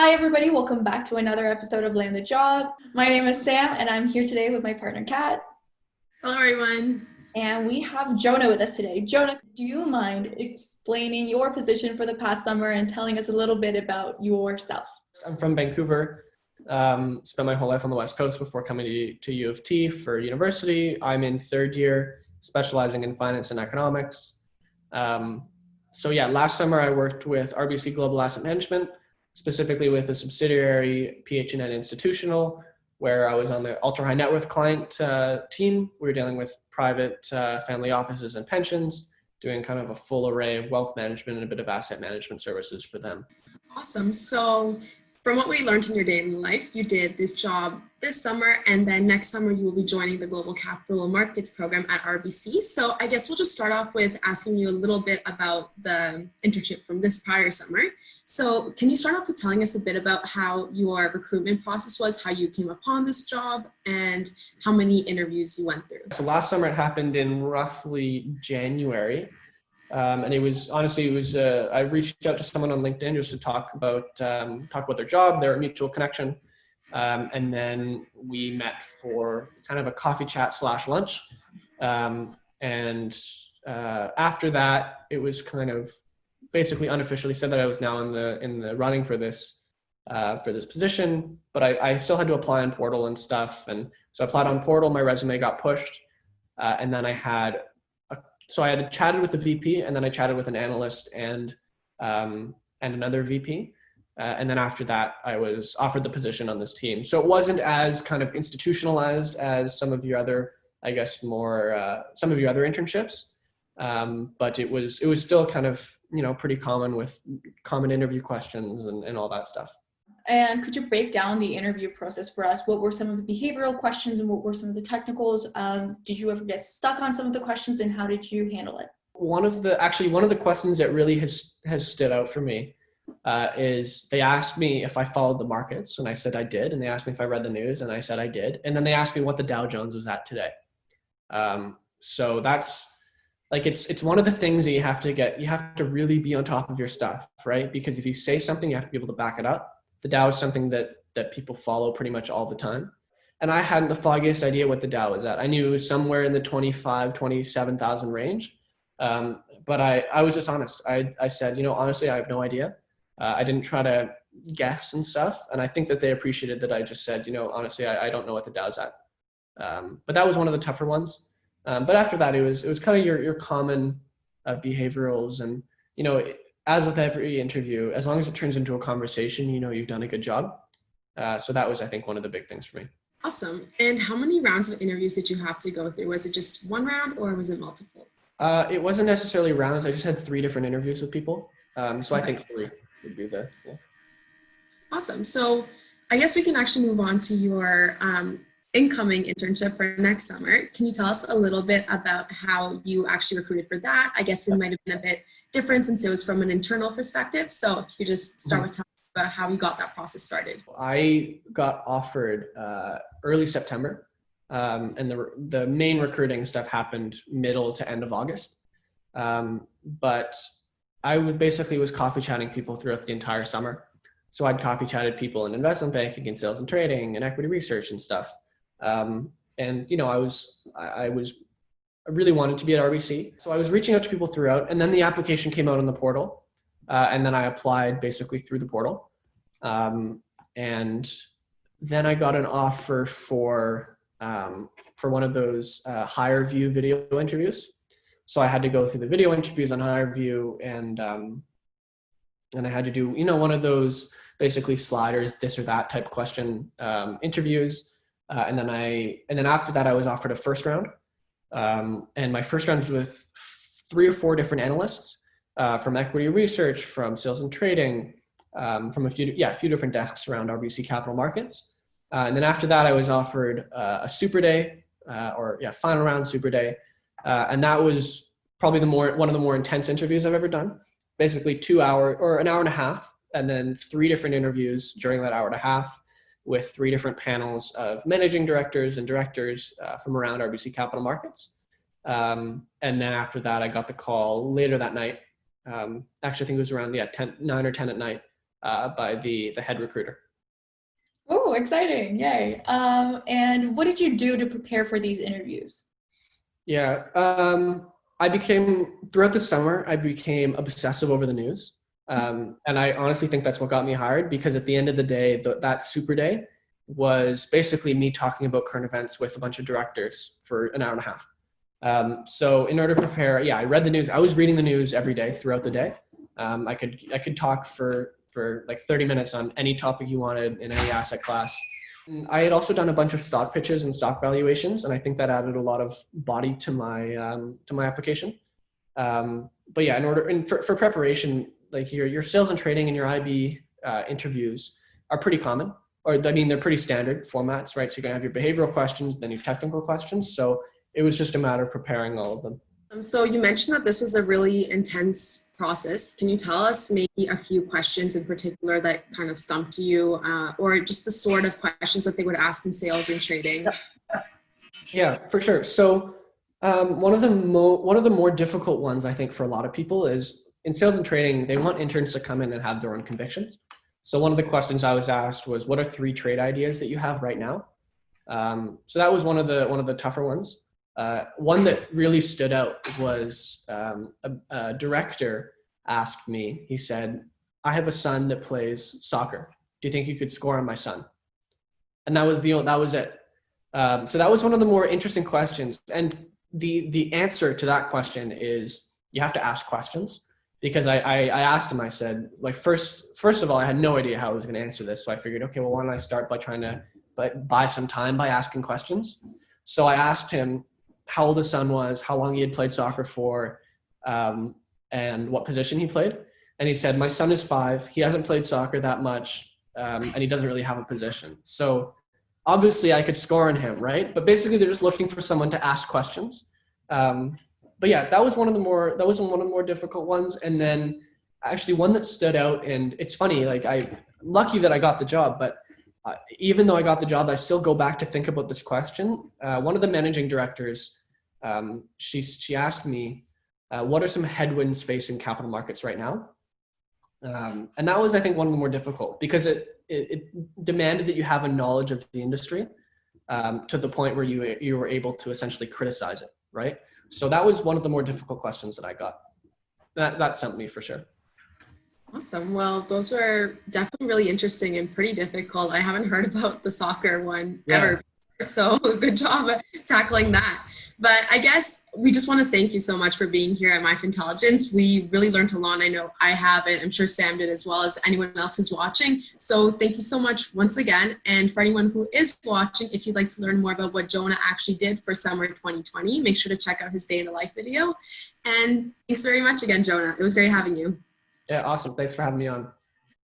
Hi, everybody. Welcome back to another episode of Land the Job. My name is Sam, and I'm here today with my partner, Kat. Hello, everyone. And we have Jonah with us today. Jonah, do you mind explaining your position for the past summer and telling us a little bit about yourself? I'm from Vancouver. Spent my whole life on the West Coast before coming to U of T for university. I'm in third year, specializing in finance and economics. Last summer I worked with RBC Global Asset Management, specifically with a subsidiary PH&N Institutional, where I was on the ultra high net worth client team. We were dealing with private family offices and pensions, doing kind of a full array of wealth management and a bit of asset management services for them. Awesome. So from what we learned in your daily life, you did this job this summer, and then next summer you will be joining the Global Capital Markets program at RBC. So I guess we'll just start off with asking you a little bit about the internship from this prior summer. So can you start off with telling us a bit about how your recruitment process was, how you came upon this job, and how many interviews you went through? So last summer it happened in roughly January. And it was I reached out to someone on LinkedIn just to talk about their job, their mutual connection. And then we met for kind of a coffee chat / lunch. After that, it was kind of basically unofficially said that I was now in the running for this position, but I still had to apply on Portal and stuff. And so I applied on Portal, my resume got pushed. And then I had chatted with the VP, and then I chatted with an analyst and another VP. And then after that, I was offered the position on this team. So it wasn't as kind of institutionalized as some of your other, some of your other internships. But it was still kind of, pretty common with common interview questions and all that stuff. And could you break down the interview process for us? What were some of the behavioral questions and what were some of the technicals? Did you ever get stuck on some of the questions, and how did you handle it? One of the questions that really has stood out for me is they asked me if I followed the markets, and I said I did. And they asked me if I read the news, and I said I did. And then they asked me what the Dow Jones was at today. So that's like, it's one of the things that you have to really be on top of your stuff, right? Because if you say something, you have to be able to back it up. The Dow is something that people follow pretty much all the time. And I hadn't the foggiest idea what the Dow was at. I knew it was somewhere in the 27,000 range. But I was just honest. I said, honestly, I have no idea. I didn't try to guess and stuff. And I think that they appreciated that I just said, honestly, I don't know what the Dow's at. But that was one of the tougher ones. But after that, it was kind of your common behaviorals. And, as with every interview, as long as it turns into a conversation, you've done a good job. So that was, I think, one of the big things for me. Awesome. And how many rounds of interviews did you have to go through? Was it just one round or was it multiple? It wasn't necessarily rounds. I just had 3 different interviews with people. So I think 3 would be the. Yeah. Awesome. So I guess we can actually move on to your incoming internship for next summer. Can you tell us a little bit about how you actually recruited for that? I guess it might have been a bit different since it was from an internal perspective. So if you could just start with telling us about how you got that process started. I got offered early September, and the main recruiting stuff happened middle to end of August. But I was coffee chatting people throughout the entire summer. So I'd coffee chatted people in investment banking and sales and trading and equity research and stuff. I really wanted to be at RBC. So I was reaching out to people throughout, and then the application came out on the portal. And then I applied basically through the portal. And then I got an offer for one of those HireVue video interviews. So I had to go through the video interviews on HireVue, and I had to do, one of those basically sliders, this or that type question interviews. And then after that, I was offered a first round. And my first round was with 3 or 4 different analysts from equity research, from sales and trading, from a few different desks around RBC Capital Markets. And then after that, I was offered a super day, final round super day. And that was probably one of the more intense interviews I've ever done. Basically 2 hour or an hour and a half, and then 3 different interviews during that hour and a half with 3 different panels of managing directors and directors from around RBC Capital Markets. And then after that, I got the call later that night. Actually, I think it was around 9 or 10 at night by the head recruiter. Oh, exciting. Yay. And what did you do to prepare for these interviews? Yeah, throughout the summer, I became obsessive over the news. And I honestly think that's what got me hired, because at the end of the day, that super day was basically me talking about current events with a bunch of directors for an hour and a half. So in order to prepare, I read the news. I was reading the news every day throughout the day. I could talk for like 30 minutes on any topic you wanted in any asset class. And I had also done a bunch of stock pitches and stock valuations, and I think that added a lot of body to my application. But yeah, for preparation, like your sales and trading and your IB interviews are pretty common, or I mean, they're pretty standard formats, right? So you're gonna have your behavioral questions, then your technical questions. So it was just a matter of preparing all of them. So you mentioned that this was a really intense process. Can you tell us maybe a few questions in particular that kind of stumped you, or just the sort of questions that they would ask in sales and trading? Yeah, for sure. So one of the more difficult ones, I think, for a lot of people is in sales and trading, they want interns to come in and have their own convictions. So one of the questions I was asked was, what are 3 trade ideas that you have right now? So that was one of the tougher ones. One that really stood out was a director asked me, he said, I have a son that plays soccer. Do you think you could score on my son? And that was it. So that was one of the more interesting questions. And the answer to that question is you have to ask questions, because I asked him, I said, like, first of all, I had no idea how I was going to answer this. So I figured, okay, well, why don't I start by trying to buy some time by asking questions. So I asked him how old his son was, how long he had played soccer for, and what position he played. And he said, my son is 5. He hasn't played soccer that much, and he doesn't really have a position. So obviously I could score on him, right? But basically they're just looking for someone to ask questions. But yes, that was one of the more difficult ones. And then actually one that stood out, and it's funny, like lucky that I got the job, but even though I got the job, I still go back to think about this question. One of the managing directors, she asked me, what are some headwinds facing capital markets right now? And that was, I think, one of the more difficult, because it demanded that you have a knowledge of the industry to the point where you were able to essentially criticize it, right? So that was one of the more difficult questions that I got. That stumped me for sure. Awesome. Well, those were definitely really interesting and pretty difficult. I haven't heard about the soccer one ever. So good job tackling that. But I guess we just want to thank you so much for being here at MIF Intelligence. We really learned a lot. I know I have it. I'm sure Sam did, as well as anyone else who's watching. So thank you so much once again. And for anyone who is watching, if you'd like to learn more about what Jonah actually did for summer 2020, make sure to check out his day in the life video. And thanks very much again, Jonah. It was great having you. Yeah, awesome. Thanks for having me on.